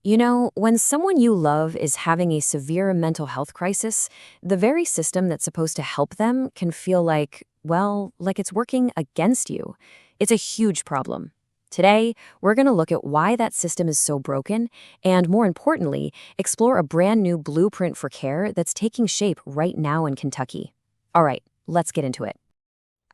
You know, when someone you love is having a severe mental health crisis, the very system that's supposed to help them can feel like, well, like it's working against you. It's a huge problem. Today, we're going to look at why that system is so broken and, more importantly, explore a brand new blueprint for care that's taking shape right now in Kentucky. All right, let's get into it.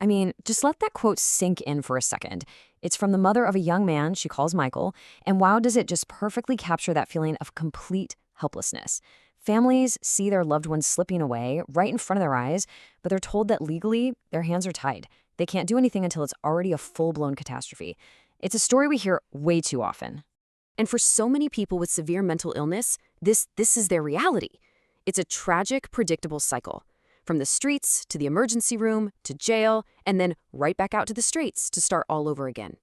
I mean, just let that quote sink in for a second. It's from the mother of a young man she calls Michael, and wow, does it just perfectly capture that feeling of complete helplessness. Families see their loved ones slipping away right in front of their eyes, but they're told that legally their hands are tied. They can't do anything until it's already a full-blown catastrophe. It's a story we hear way too often. And for so many people with severe mental illness, this is their reality. It's a tragic, predictable cycle. From the streets to the emergency room to jail, and then right back out to the streets to start all over again.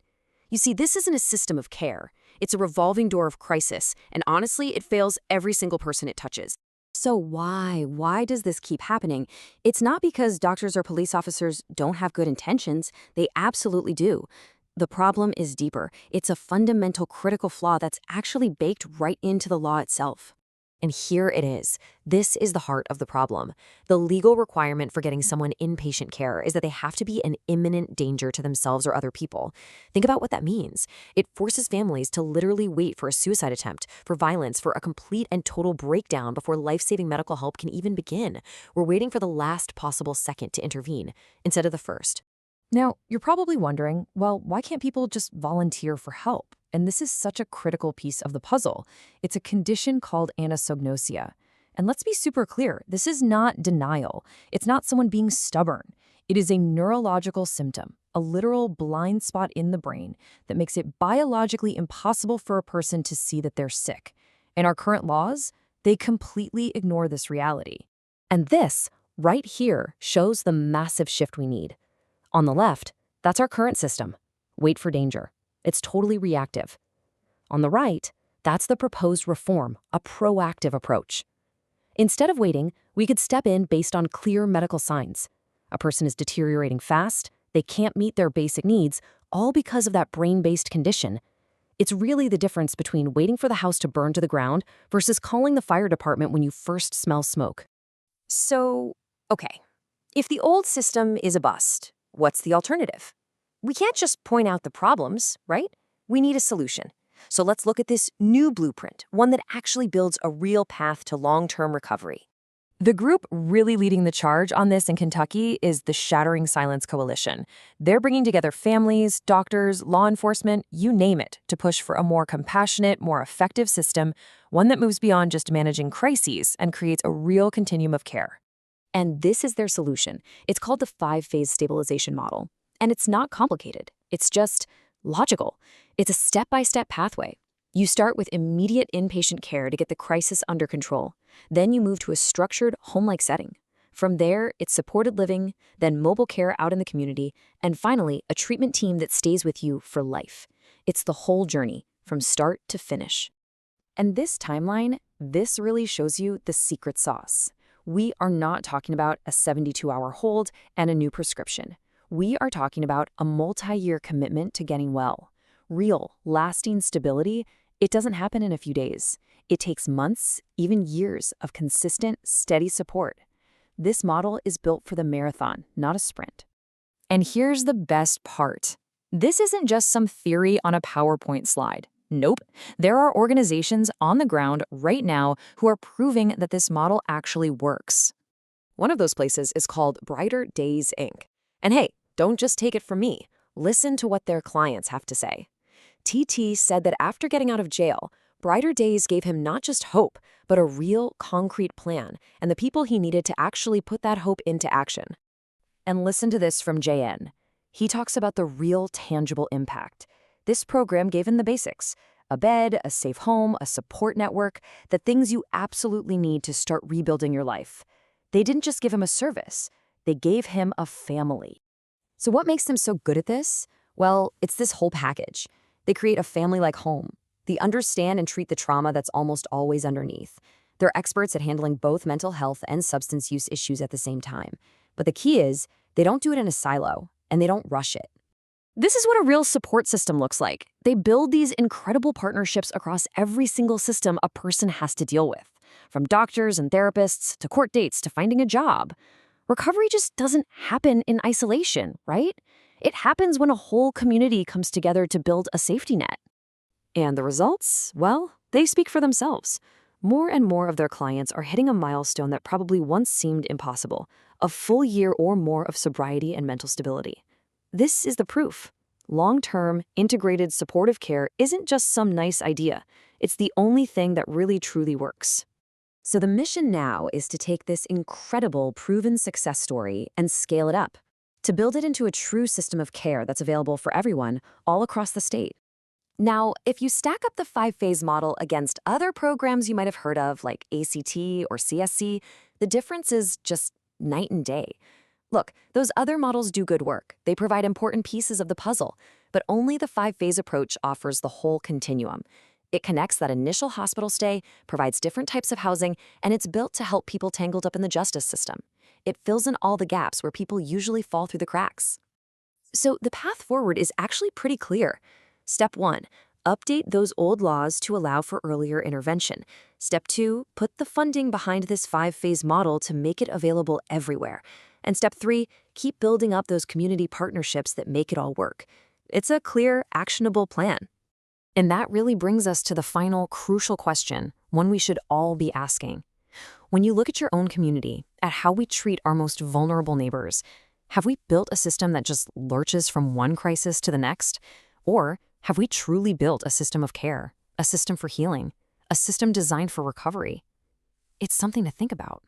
You see, this isn't a system of care. It's a revolving door of crisis, and honestly, it fails every single person it touches. So why? Why does this keep happening? It's not because doctors or police officers don't have good intentions. They absolutely do. The problem is deeper. It's a fundamental critical flaw that's actually baked right into the law itself. And here it is. This is the heart of the problem. The legal requirement for getting someone inpatient care is that they have to be an imminent danger to themselves or other people. Think about what that means. It forces families to literally wait for a suicide attempt, for violence, for a complete and total breakdown before life-saving medical help can even begin. We're waiting for the last possible second to intervene, instead of the first. Now, you're probably wondering, well, why can't people just volunteer for help? And this is such a critical piece of the puzzle. It's a condition called anosognosia. And let's be super clear, this is not denial. It's not someone being stubborn. It is a neurological symptom, a literal blind spot in the brain that makes it biologically impossible for a person to see that they're sick. In our current laws, they completely ignore this reality. And this, right here, shows the massive shift we need. On the left, that's our current system. Wait for danger. It's totally reactive. On the right, that's the proposed reform, a proactive approach. Instead of waiting, we could step in based on clear medical signs. A person is deteriorating fast, they can't meet their basic needs, all because of that brain-based condition. It's really the difference between waiting for the house to burn to the ground versus calling the fire department when you first smell smoke. So, okay, if the old system is a bust, what's the alternative? We can't just point out the problems, right? We need a solution. So let's look at this new blueprint, one that actually builds a real path to long-term recovery. The group really leading the charge on this in Kentucky is the Shattering Silence Coalition. They're bringing together families, doctors, law enforcement, you name it, to push for a more compassionate, more effective system, one that moves beyond just managing crises and creates a real continuum of care. And this is their solution. It's called the Five-Phase Stabilization Model. And it's not complicated. It's just logical. It's a step-by-step pathway. You start with immediate inpatient care to get the crisis under control. Then you move to a structured, home-like setting. From there, it's supported living, then mobile care out in the community, and finally, a treatment team that stays with you for life. It's the whole journey, from start to finish. And this timeline, this really shows you the secret sauce. We are not talking about a 72-hour hold and a new prescription. We are talking about a multi-year commitment to getting well. Real, lasting stability, it doesn't happen in a few days. It takes months, even years of consistent, steady support. This model is built for the marathon, not a sprint. And here's the best part. This isn't just some theory on a PowerPoint slide. Nope. There are organizations on the ground right now who are proving that this model actually works. One of those places is called Brighter Days, Inc. And hey, don't just take it from me. Listen to what their clients have to say. TT said that after getting out of jail, Brighter Days gave him not just hope, but a real, concrete plan and the people he needed to actually put that hope into action. And listen to this from JN. He talks about the real, tangible impact. This program gave him the basics: a bed, a safe home, a support network, the things you absolutely need to start rebuilding your life. They didn't just give him a service, they gave him a family. So what makes them so good at this? Well, it's this whole package. They create a family-like home. They understand and treat the trauma that's almost always underneath. They're experts at handling both mental health and substance use issues at the same time. But the key is, they don't do it in a silo, and they don't rush it. This is what a real support system looks like. They build these incredible partnerships across every single system a person has to deal with, from doctors and therapists to court dates to finding a job. Recovery just doesn't happen in isolation, right? It happens when a whole community comes together to build a safety net. And the results? Well, they speak for themselves. More and more of their clients are hitting a milestone that probably once seemed impossible, a full year or more of sobriety and mental stability. This is the proof. Long-term, integrated supportive care isn't just some nice idea. It's the only thing that really truly works. So the mission now is to take this incredible, proven success story and scale it up, to build it into a true system of care that's available for everyone all across the state. Now, if you stack up the five-phase model against other programs you might have heard of, like ACT or CSC, the difference is just night and day. Look, those other models do good work. They provide important pieces of the puzzle, but only the five-phase approach offers the whole continuum. It connects that initial hospital stay, provides different types of housing, and it's built to help people tangled up in the justice system. It fills in all the gaps where people usually fall through the cracks. So the path forward is actually pretty clear. Step 1, update those old laws to allow for earlier intervention. Step 2, put the funding behind this five-phase model to make it available everywhere. And step 3, keep building up those community partnerships that make it all work. It's a clear, actionable plan. And that really brings us to the final crucial question, one we should all be asking. When you look at your own community, at how we treat our most vulnerable neighbors, have we built a system that just lurches from one crisis to the next? Or have we truly built a system of care, a system for healing, a system designed for recovery? It's something to think about.